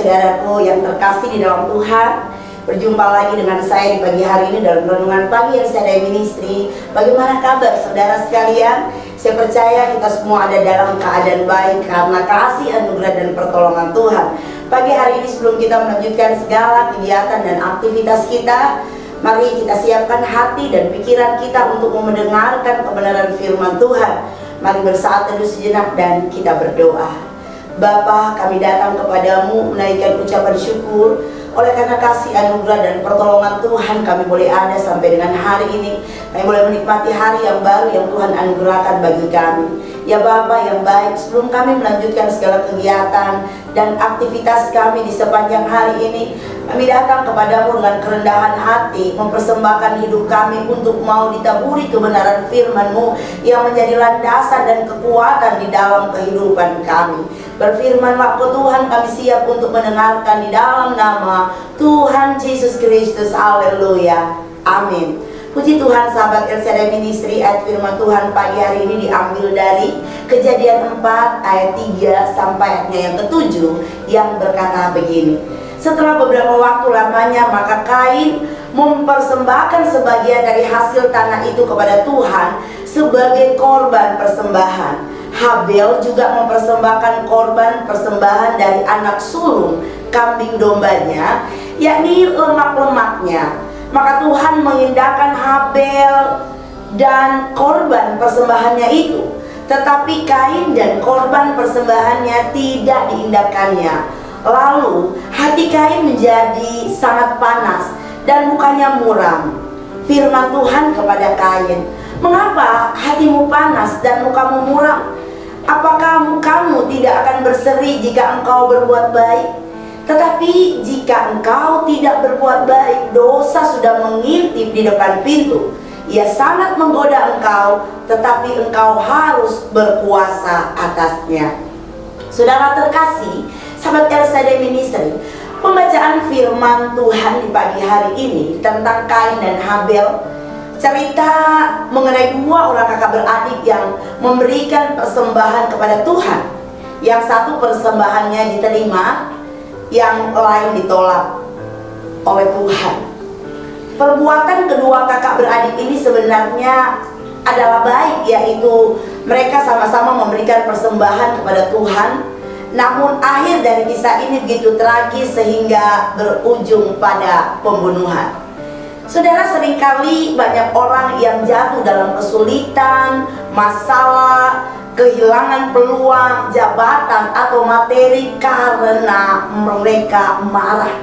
saudaraku yang terkasih di dalam Tuhan. Berjumpa lagi dengan saya di pagi hari ini dalam renungan pagi yang saya ministry. Bagaimana kabar saudara sekalian? Saya percaya kita semua ada dalam keadaan baik karena kasih, anugerah dan pertolongan Tuhan. Pagi hari ini sebelum kita melanjutkan segala kegiatan dan aktivitas kita, mari kita siapkan hati dan pikiran kita untuk mendengarkan kebenaran firman Tuhan. Mari bersaat teduh sejenak dan kita berdoa. Bapa, kami datang kepadamu menaikkan ucapan syukur. Oleh karena kasih, anugerah dan pertolongan Tuhan, kami boleh ada sampai dengan hari ini. Kami boleh menikmati hari yang baru yang Tuhan anugerahkan bagi kami. Ya Bapa yang baik, sebelum kami melanjutkan segala kegiatan dan aktivitas kami di sepanjang hari ini, kami datang kepadamu dengan kerendahan hati, mempersembahkan hidup kami untuk mau ditaburi kebenaran firman-Mu yang menjadi landasan dan kekuatan di dalam kehidupan kami. Berfirmanlah Tuhan, kami siap untuk mendengarkan di dalam nama Tuhan Yesus Kristus. Haleluya, amin. Puji Tuhan, sahabat El Shaddai Ministry. Ayat firman Tuhan pagi hari ini diambil dari Kejadian 4 ayat 3 sampai ayatnya yang ke-7 yang berkata begini. Setelah beberapa waktu lamanya, maka Kain mempersembahkan sebagian dari hasil tanah itu kepada Tuhan sebagai korban persembahan. Habel juga mempersembahkan korban persembahan dari anak sulung kambing dombanya, yakni lemak-lemaknya. Maka Tuhan mengindahkan Habel dan korban persembahannya itu, tetapi Kain dan korban persembahannya tidak diindahkannya. Lalu hati Kain menjadi sangat panas dan mukanya muram. Firman Tuhan kepada Kain, "Mengapa hatimu panas dan mukamu muram? Apakah mukamu tidak akan berseri jika engkau berbuat baik? Tetapi jika engkau tidak berbuat baik, dosa sudah mengintip di depan pintu. Ia sangat menggoda engkau, tetapi engkau harus berkuasa atasnya." Saudara terkasih, sahabat El Shaddai Ministry, pembacaan firman Tuhan di pagi hari ini tentang Kain dan Habel, cerita mengenai dua orang kakak beradik yang memberikan persembahan kepada Tuhan. Yang satu persembahannya diterima, yang lain ditolak oleh Tuhan. Perbuatan kedua kakak beradik ini sebenarnya adalah baik, yaitu mereka sama-sama memberikan persembahan kepada Tuhan. Namun akhir dari kisah ini begitu tragis sehingga berujung pada pembunuhan. Saudara, seringkali banyak orang yang jatuh dalam kesulitan, masalah, kehilangan peluang, jabatan atau materi karena mereka marah.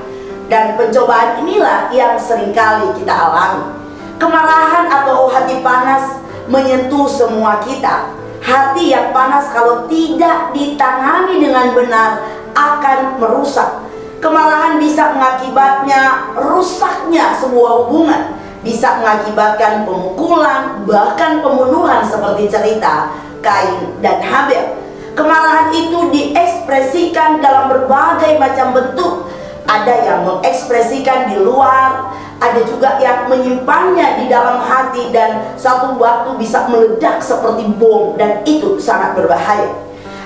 Dan pencobaan inilah yang seringkali kita alami. Kemarahan atau hati panas menyentuh semua kita. Hati yang panas kalau tidak ditangani dengan benar akan merusak. Kemarahan bisa mengakibatnya rusaknya sebuah hubungan, bisa mengakibatkan pemukulan, bahkan pembunuhan seperti cerita Kain dan Habel. Kemarahan itu diekspresikan dalam berbagai macam bentuk. Ada yang mengekspresikan di luar, ada juga yang menyimpannya di dalam hati dan suatu waktu bisa meledak seperti bom, dan itu sangat berbahaya.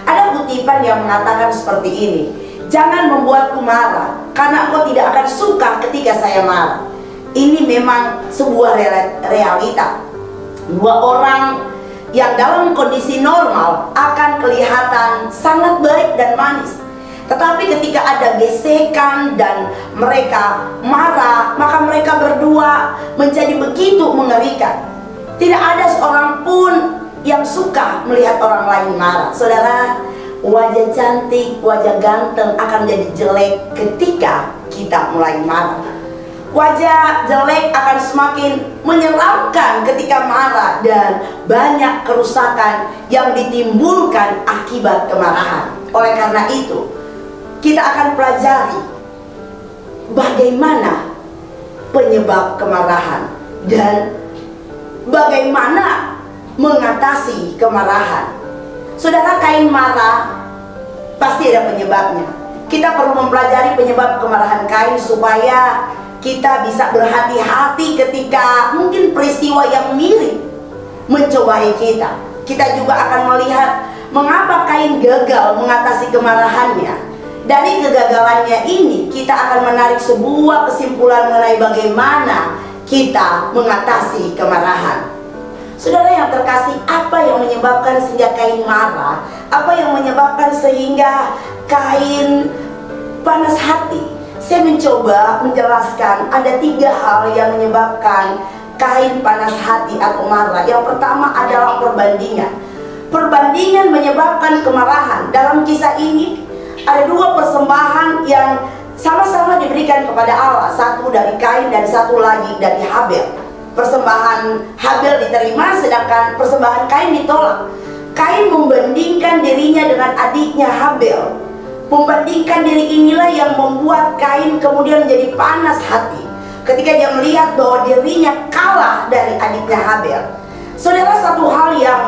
Ada kutipan yang mengatakan seperti ini, "Jangan membuatku marah, karena engkau tidak akan suka ketika saya marah." Ini memang sebuah realita. Dua orang yang dalam kondisi normal akan kelihatan sangat baik dan manis. Tetapi ketika ada gesekan dan mereka marah, maka mereka berdua menjadi begitu mengerikan. Tidak ada seorang pun yang suka melihat orang lain marah. Saudara, wajah cantik, wajah ganteng akan jadi jelek ketika kita mulai marah. Wajah jelek akan semakin menyeramkan ketika marah, dan banyak kerusakan yang ditimbulkan akibat kemarahan. Oleh karena itu, kita akan pelajari bagaimana penyebab kemarahan dan bagaimana mengatasi kemarahan. Saudara, Kain marah, pasti ada penyebabnya. Kita perlu mempelajari penyebab kemarahan Kain supaya kita bisa berhati-hati ketika mungkin peristiwa yang mirip mencobai kita. Kita juga akan melihat mengapa Kain gagal mengatasi kemarahannya. Dari kegagalannya ini, kita akan menarik sebuah kesimpulan mengenai bagaimana kita mengatasi kemarahan. Saudara yang terkasih, apa yang menyebabkan sehingga Kain marah? Apa yang menyebabkan sehingga Kain panas hati? Saya mencoba menjelaskan ada 3 hal yang menyebabkan Kain panas hati atau marah. Yang pertama adalah perbandingan. Perbandingan menyebabkan kemarahan. Dalam kisah ini ada 2 persembahan yang sama-sama diberikan kepada Allah. Satu dari Kain dan satu lagi dari Habel. Persembahan Habel diterima, sedangkan persembahan Kain ditolak. Kain membandingkan dirinya dengan adiknya Habel. Membandingkan diri inilah yang membuat Kain kemudian menjadi panas hati ketika dia melihat bahwa dirinya kalah dari adiknya Habel. Saudara, satu hal yang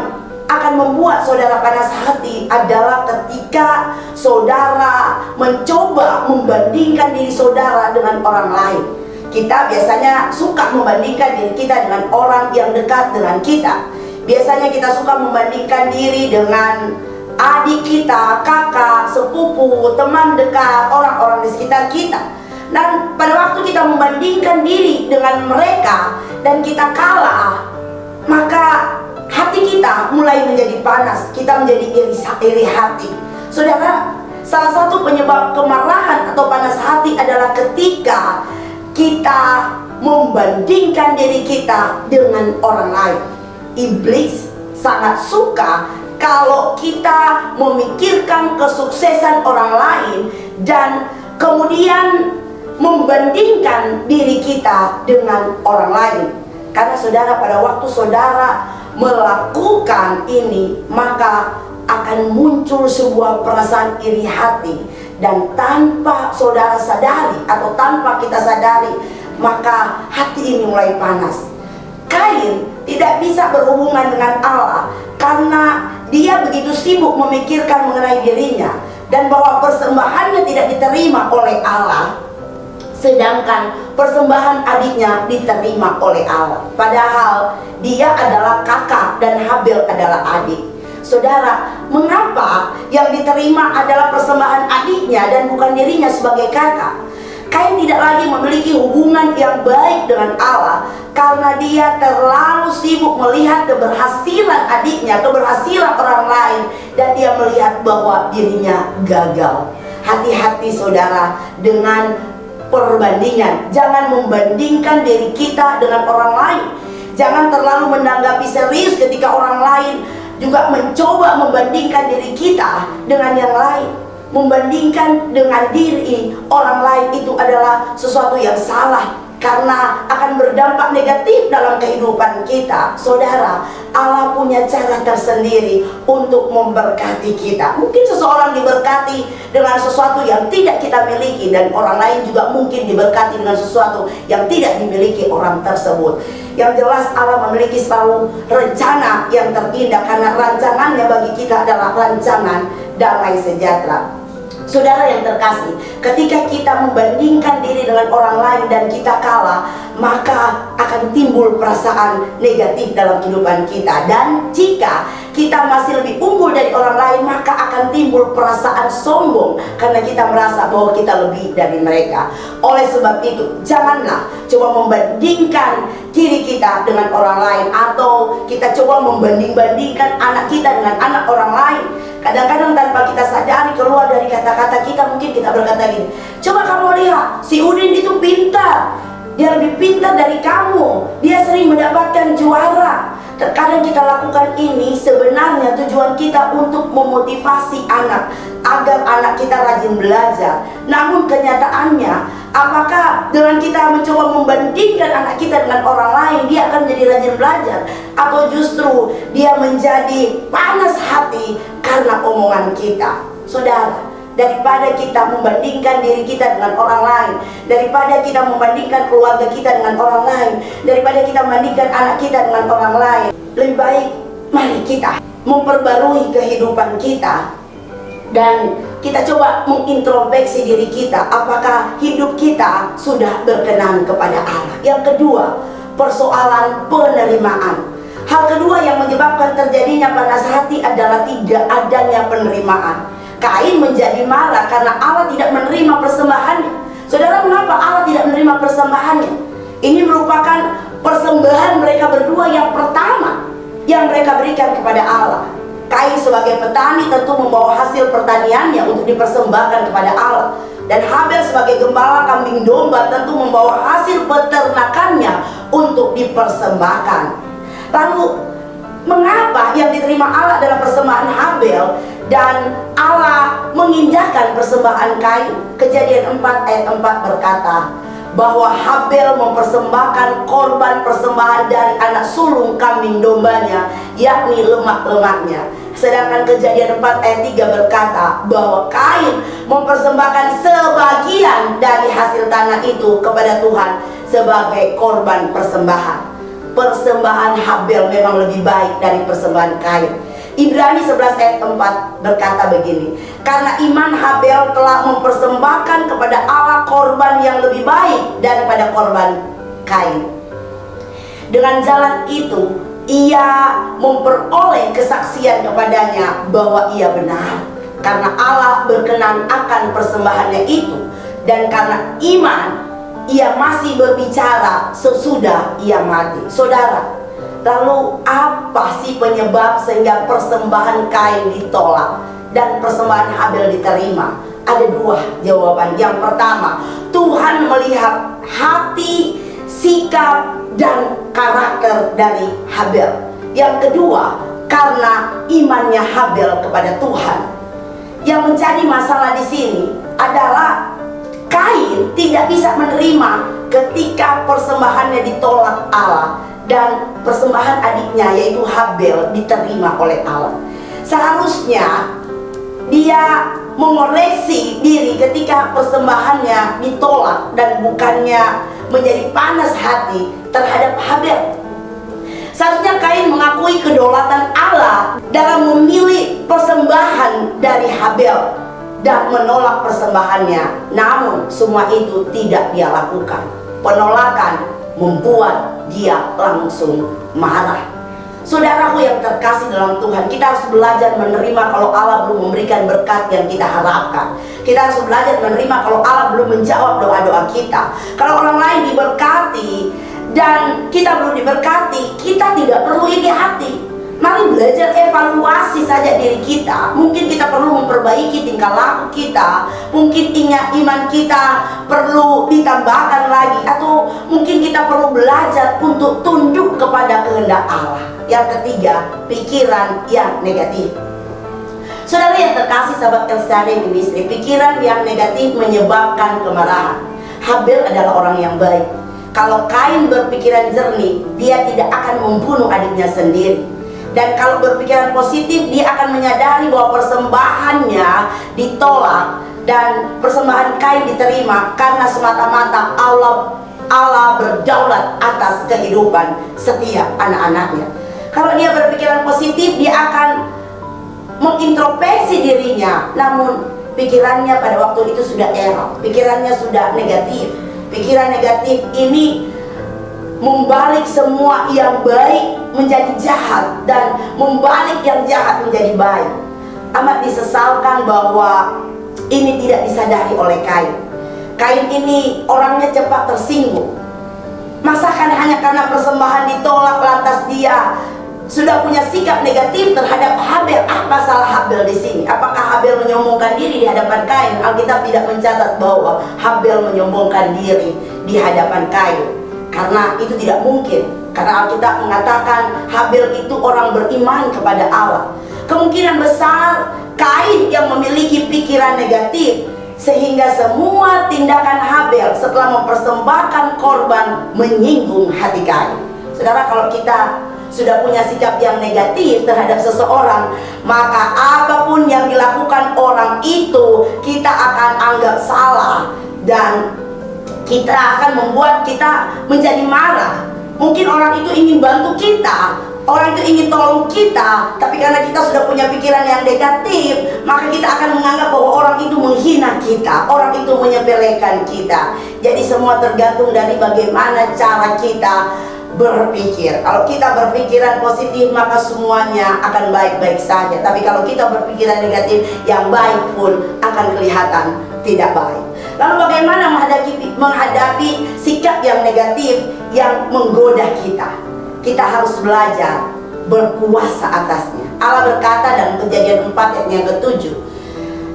akan membuat saudara panas hati adalah ketika saudara mencoba membandingkan diri saudara dengan orang lain. Kita biasanya suka membandingkan diri kita dengan orang yang dekat dengan kita. Biasanya kita suka membandingkan diri dengan adik kita, kakak, sepupu, teman dekat, orang-orang di sekitar kita. Dan pada waktu kita membandingkan diri dengan mereka dan kita kalah, maka hati kita mulai menjadi panas, kita menjadi iri hati. Saudara, salah satu penyebab kemarahan atau panas hati adalah ketika kita membandingkan diri kita dengan orang lain. Iblis sangat suka kalau kita memikirkan kesuksesan orang lain dan kemudian membandingkan diri kita dengan orang lain. Karena saudara, pada waktu saudara melakukan ini, maka akan muncul sebuah perasaan iri hati. Dan tanpa saudara sadari atau tanpa kita sadari, maka hati ini mulai panas. Kain tidak bisa berhubungan dengan Allah karena dia begitu sibuk memikirkan mengenai dirinya dan bahwa persembahannya tidak diterima oleh Allah, sedangkan persembahan adiknya diterima oleh Allah. Padahal dia adalah kakak dan Habel adalah adik. Saudara, mengapa yang diterima adalah persembahan adiknya dan bukan dirinya sebagai kakak? Kain tidak lagi memiliki hubungan yang baik dengan Allah karena dia terlalu sibuk melihat keberhasilan adiknya, keberhasilan orang lain, dan dia melihat bahwa dirinya gagal. Hati-hati saudara dengan perbandingan. Jangan membandingkan diri kita dengan orang lain. Jangan terlalu menanggapi serius ketika orang lain juga mencoba membandingkan diri kita dengan yang lain. Membandingkan dengan diri orang lain itu adalah sesuatu yang salah, karena akan berdampak negatif dalam kehidupan kita. Saudara, Allah punya cara tersendiri untuk memberkati kita. Mungkin seseorang diberkati dengan sesuatu yang tidak kita miliki, dan orang lain juga mungkin diberkati dengan sesuatu yang tidak dimiliki orang tersebut. Yang jelas Allah memiliki selalu rencana yang terindah, karena rancangannya bagi kita adalah rancangan damai sejahtera. Saudara yang terkasih, ketika kita membandingkan diri dengan orang lain dan kita kalah, maka akan timbul perasaan negatif dalam kehidupan kita. Dan jika kita masih lebih unggul dari orang lain, maka akan timbul perasaan sombong karena kita merasa bahwa kita lebih dari mereka. Oleh sebab itu, janganlah coba membandingkan diri kita dengan orang lain, atau kita coba membanding-bandingkan anak kita dengan anak orang lain. Kadang-kadang tanpa kita sadari, keluar dari kata-kata kita, mungkin kita berkata gini, coba kamu lihat, si Udin itu pintar, dia lebih pintar dari kamu, dia sering mendapatkan juara. Terkadang kita lakukan ini sebenarnya tujuan kita untuk memotivasi anak, agar anak kita rajin belajar. Namun kenyataannya, apakah dengan kita mencoba membandingkan anak kita dengan orang lain, dia akan menjadi rajin belajar? Atau justru dia menjadi panas hati karena omongan kita? Saudara, daripada kita membandingkan diri kita dengan orang lain, daripada kita membandingkan keluarga kita dengan orang lain, daripada kita membandingkan anak kita dengan orang lain, lebih baik mari kita memperbarui kehidupan kita dan kita coba mengintrospeksi diri kita, apakah hidup kita sudah berkenan kepada Allah. Yang kedua, persoalan penerimaan. Hal kedua yang menyebabkan terjadinya panas hati adalah tidak adanya penerimaan. Kain menjadi marah karena Allah tidak menerima persembahannya. Saudara, mengapa Allah tidak menerima persembahannya? Ini merupakan persembahan mereka berdua yang pertama yang mereka berikan kepada Allah. Kain sebagai petani tentu membawa hasil pertaniannya untuk dipersembahkan kepada Allah. Dan Habel sebagai gembala kambing domba tentu membawa hasil peternakannya untuk dipersembahkan. Lalu mengapa yang diterima Allah adalah persembahan Habel dan Allah mengindahkan persembahan Kain? Kejadian 4 ayat 4 berkata bahwa Habel mempersembahkan korban persembahan dari anak sulung kambing dombanya, yakni lemak-lemaknya. Sedangkan Kejadian 4 ayat 3 berkata bahwa Kain mempersembahkan sebagian dari hasil tanah itu kepada Tuhan sebagai korban persembahan. Persembahan Habel memang lebih baik dari persembahan Kain. Ibrani 11 ayat 4 berkata begini, karena iman Habel telah mempersembahkan kepada Allah korban yang lebih baik daripada korban Kain. Dengan jalan itu ia memperoleh kesaksian kepadanya bahwa ia benar, karena Allah berkenan akan persembahannya itu, dan karena iman ia masih berbicara sesudah ia mati. Saudara, lalu apa sih penyebab sehingga persembahan Kain ditolak dan persembahan Habel diterima? Ada dua jawaban. Yang pertama, Tuhan melihat hati, sikap, dan karakter dari Habel. Yang kedua, karena imannya Habel kepada Tuhan. Yang menjadi masalah di sini adalah Kain tidak bisa menerima ketika persembahannya ditolak Allah dan persembahan adiknya yaitu Habel diterima oleh Allah. Seharusnya dia mengoreksi diri ketika persembahannya ditolak dan bukannya menjadi panas hati terhadap Habel. Seharusnya Kain mengakui kedaulatan Allah dalam memilih persembahan dari Habel dan menolak persembahannya. Namun semua itu tidak dia lakukan. Penolakan membuat dia langsung marah. Saudaraku yang terkasih dalam Tuhan, kita harus belajar menerima kalau Allah belum memberikan berkat yang kita harapkan. Kita harus belajar menerima kalau Allah belum menjawab doa-doa kita. Kalau orang lain diberkati dan kita belum diberkati, kita tidak perlu iri hati. Mari belajar evaluasi saja diri kita. Mungkin kita perlu memperbaiki tingkah laku kita. Mungkin iman kita perlu ditambahkan lagi. Atau mungkin kita perlu belajar untuk tunduk kepada kehendak Allah. Yang ketiga, pikiran yang negatif. Saudara yang terkasih, sahabat LCD ministry, pikiran yang negatif menyebabkan kemarahan. Habel adalah orang yang baik. Kalau Kain berpikiran jernih, dia tidak akan membunuh adiknya sendiri. Dan kalau berpikiran positif, dia akan menyadari bahwa persembahannya ditolak dan persembahan Kain diterima karena semata-mata Allah berdaulat atas kehidupan setiap anak-anaknya. Kalau dia berpikiran positif, dia akan mengintrospeksi dirinya, namun pikirannya pada waktu itu sudah error, pikirannya sudah negatif. Pikiran negatif ini membalik semua yang baik menjadi jahat dan membalik yang jahat menjadi baik. Amat disesalkan bahwa ini tidak disadari oleh Kain. Kain ini orangnya cepat tersinggung. Masakan hanya karena persembahan ditolak lantas dia sudah punya sikap negatif terhadap Habel? Apa salah Habel di sini? Apakah Habel menyombongkan diri di hadapan Kain? Alkitab tidak mencatat bahwa Habel menyombongkan diri di hadapan Kain, karena itu tidak mungkin. Karena Alkitab mengatakan Habel itu orang beriman kepada Allah. Kemungkinan besar Kain yang memiliki pikiran negatif, sehingga semua tindakan Habel setelah mempersembahkan korban menyinggung hati Kain. Saudara, kalau kita sudah punya sikap yang negatif terhadap seseorang, maka apapun yang dilakukan orang itu kita akan anggap salah dan kita akan membuat kita menjadi marah. Mungkin orang itu ingin bantu kita, orang itu ingin tolong kita, tapi karena kita sudah punya pikiran yang negatif, maka kita akan menganggap bahwa orang itu menghina kita, orang itu menyepelekan kita. Jadi semua tergantung dari bagaimana cara kita berpikir. Kalau kita berpikiran positif, maka semuanya akan baik-baik saja. Tapi kalau kita berpikiran negatif, yang baik pun akan kelihatan tidak baik. Lalu bagaimana menghadapi sikap yang negatif yang menggoda kita? Kita harus belajar berkuasa atasnya. Allah berkata dalam Kejadian 4 ayat yang ke-7,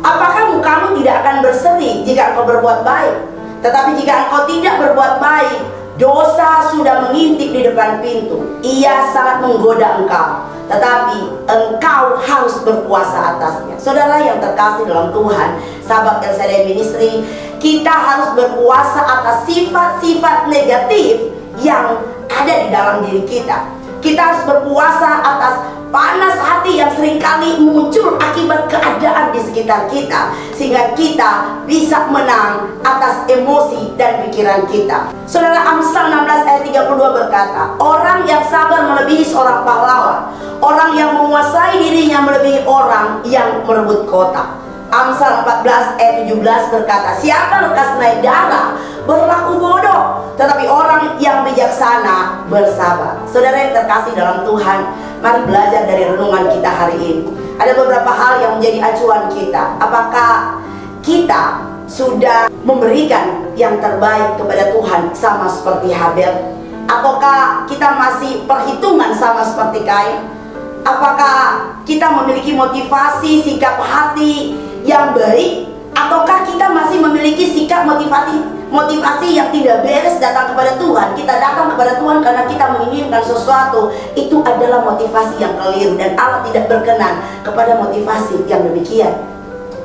apakah mukamu tidak akan berseri jika engkau berbuat baik? Tetapi jika engkau tidak berbuat baik, dosa sudah mengintip di depan pintu. Ia sangat menggoda engkau, tetapi engkau harus berkuasa atasnya. Saudara yang terkasih dalam Tuhan, sahabat LCD Ministry, kita harus berkuasa atas sifat-sifat negatif yang ada di dalam diri kita. Kita harus berkuasa atas panas hati yang seringkali muncul akibat keadaan di sekitar kita, sehingga kita bisa menang atas emosi dan pikiran kita. Saudara, Amsal 16 ayat 32 berkata, orang yang sabar melebihi seorang pahlawan, orang yang menguasai dirinya melebihi orang yang merebut kota. Amsal 14 ayat 17 berkata, siapa lekas naik darah berlaku bodoh, tetapi orang yang bijaksana bersabar. Saudara yang terkasih dalam Tuhan, mari belajar dari renungan kita hari ini. Ada beberapa hal yang menjadi acuan kita. Apakah kita sudah memberikan yang terbaik kepada Tuhan sama seperti Habel? Ataukah kita masih perhitungan sama seperti Kain? Apakah kita memiliki motivasi, sikap hati yang baik? Ataukah kita masih memiliki sikap motivasi yang tidak beres datang kepada Tuhan? Kita datang kepada Tuhan karena kita menginginkan sesuatu. Itu adalah motivasi yang keliru, dan Allah tidak berkenan kepada motivasi yang demikian.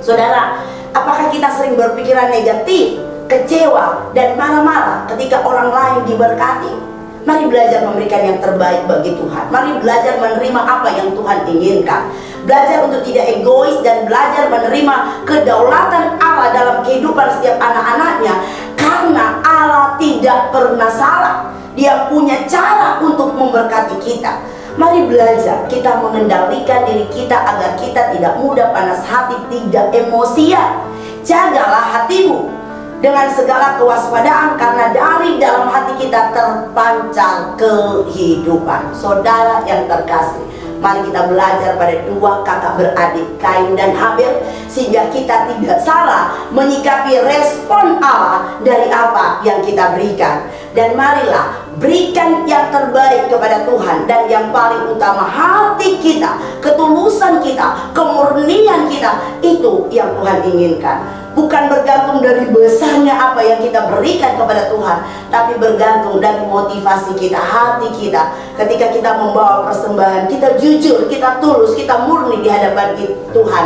Saudara, apakah kita sering berpikiran negatif, kecewa, dan marah-marah ketika orang lain diberkati? Mari belajar memberikan yang terbaik bagi Tuhan. Mari belajar menerima apa yang Tuhan inginkan. Belajar untuk tidak egois dan belajar menerima kedaulatan Allah dalam kehidupan setiap anak-anaknya. Karena Allah tidak pernah salah. Dia punya cara untuk memberkati kita. Mari belajar kita mengendalikan diri kita agar kita tidak mudah panas hati, tidak emosian. Jagalah hatimu dengan segala kewaspadaan, karena dari dalam hati kita terpancar kehidupan. Saudara yang terkasih, mari kita belajar pada dua kakak beradik, Kain dan Habel, sehingga kita tidak salah menyikapi respon Allah dari apa yang kita berikan. Dan marilah berikan yang terbaik kepada Tuhan, dan yang paling utama hati kita, ketulusan kita, kemurnian kita, itu yang Tuhan inginkan. Bukan bergantung dari besarnya apa yang kita berikan kepada Tuhan, tapi bergantung dari motivasi kita, hati kita. Ketika kita membawa persembahan, kita jujur, kita tulus, kita murni di hadapan Tuhan.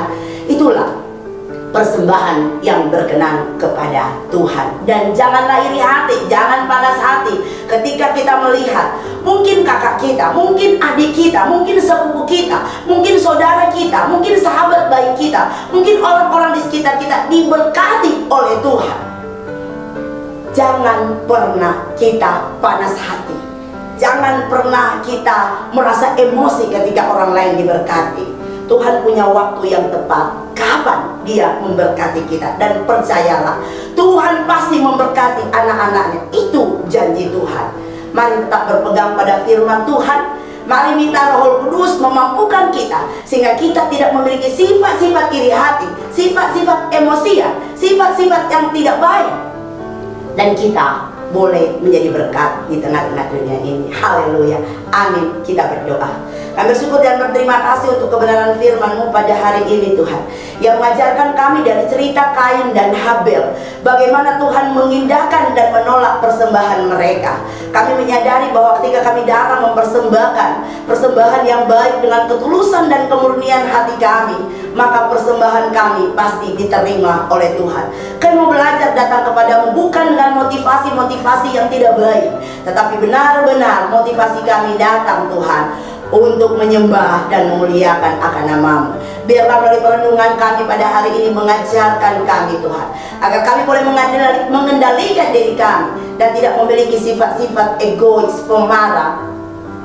Itulah persembahan yang berkenan kepada Tuhan. Dan janganlah iri hati, jangan panas hati ketika kita melihat mungkin kakak kita, mungkin adik kita, mungkin sepupu kita, mungkin saudara kita, mungkin sahabat baik kita, mungkin orang-orang di sekitar kita diberkati oleh Tuhan. Jangan pernah kita panas hati. Jangan pernah kita merasa emosi ketika orang lain diberkati. Tuhan punya waktu yang tepat kapan Dia memberkati kita. Dan percayalah, Tuhan pasti memberkati anak-anaknya. Itu janji Tuhan. Mari tetap berpegang pada firman Tuhan. Mari minta Roh Kudus memampukan kita, sehingga kita tidak memiliki sifat-sifat iri hati, sifat-sifat emosian, sifat-sifat yang tidak baik. Dan kita boleh menjadi berkat di tengah-tengah dunia ini. Haleluya, amin. Kita berdoa. Kami bersyukur dan berterima kasih untuk kebenaran firman-Mu pada hari ini, Tuhan, yang mengajarkan kami dari cerita Kain dan Habel, bagaimana Tuhan mengindahkan dan menolak persembahan mereka. Kami menyadari bahwa ketika kami datang mempersembahkan persembahan yang baik dengan ketulusan dan kemurnian hati kami, maka persembahan kami pasti diterima oleh Tuhan. Kami mau belajar datang kepadamu bukan dengan motivasi-motivasi yang tidak baik, tetapi benar-benar motivasi kami datang, Tuhan, untuk menyembah dan memuliakan akan nama-Mu. Biarlah melalui perenungan kami pada hari ini mengajarkan kami, Tuhan, agar kami boleh mengendalikan diri kami dan tidak memiliki sifat-sifat egois, pemarah,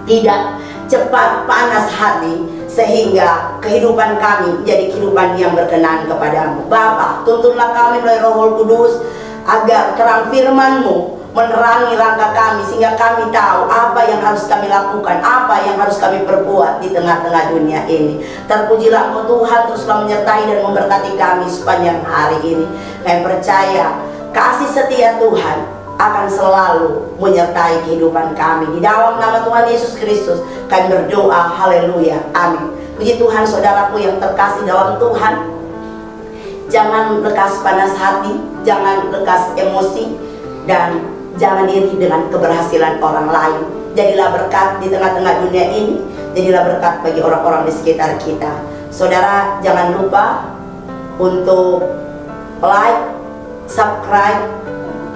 tidak cepat panas hati, sehingga kehidupan kami menjadi kehidupan yang berkenan kepadamu. Bapa, tuntunlah kami melalui Roh Kudus, agar terang firman-Mu menerangi langkah kami, sehingga kami tahu apa yang harus kami lakukan, apa yang harus kami perbuat di tengah-tengah dunia ini. Terpujilah Engkau Tuhan, teruslah menyertai dan memberkati kami sepanjang hari ini. Kami percaya kasih setia Tuhan akan selalu menyertai kehidupan kami. Di dalam nama Tuhan Yesus Kristus kami berdoa, haleluya, amin. Puji Tuhan, saudaraku yang terkasih dalam Tuhan, jangan lekas panas hati, jangan lekas emosi, dan jangan iri dengan keberhasilan orang lain. Jadilah berkat di tengah-tengah dunia ini, jadilah berkat bagi orang-orang di sekitar kita. Saudara, jangan lupa untuk like, subscribe,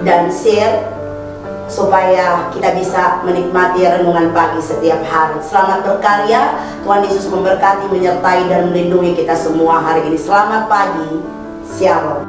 dan share supaya kita bisa menikmati renungan pagi setiap hari. Selamat berkarya, Tuhan Yesus memberkati, menyertai, dan melindungi kita semua hari ini. Selamat pagi, Shalom.